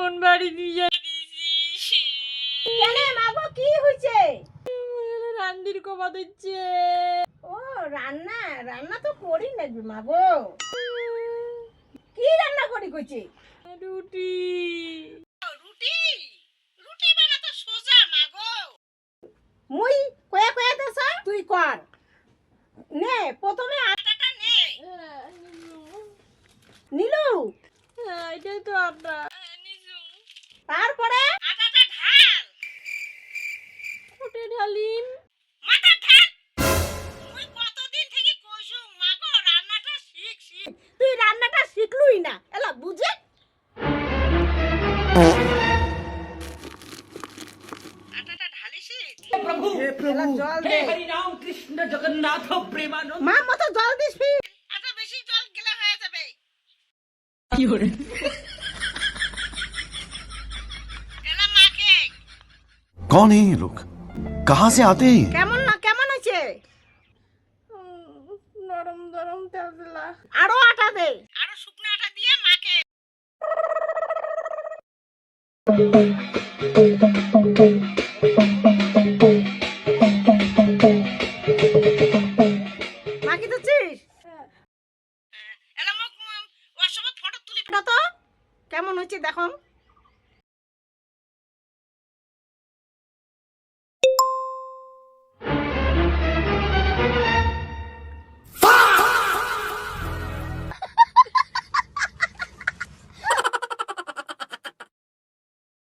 কোন বাড়ি দিয়ে দিছিস? কেন মাগো কি হইছে? রান্দির কমা দিচ্ছে। ও রান্না রান্না তো করি লাগবে মাগো। কি রান্না করি কইছে? রুটি। রুটি রুটি বানাতো সোজা মাগো। মুই কয়া কয়া দেছ তুই কর। নে প্রথমে আটাটা নে। নিলু এটাই তো আটা। তারপরে আটাটা ঢাল। ওটা ঢালিম। মাথা ঢাল। মুই কতদিন থেকে কইছু মাগো রান্নাটা শিখ শিখ। তুই রান্নাটা শিখলুই না। এলা বুঝে। আটাটা ঢালিছি। प्रभु এলা জল हे দে। हरि राम कृष्ण जगन्नाथ प्रेमानंद মা মতো জল দিস ফির। আটা বেশি জল গেলে হয়ে যাবে। की हो रहे এলা মাকে कौन है ये लोग? कहाँ से आते हैं ये? কেমন না কেমন হইছে? নরম নরম তেল দিলা। আরো আটা দে। আরো শুকনো আটা দিয়ে মাকে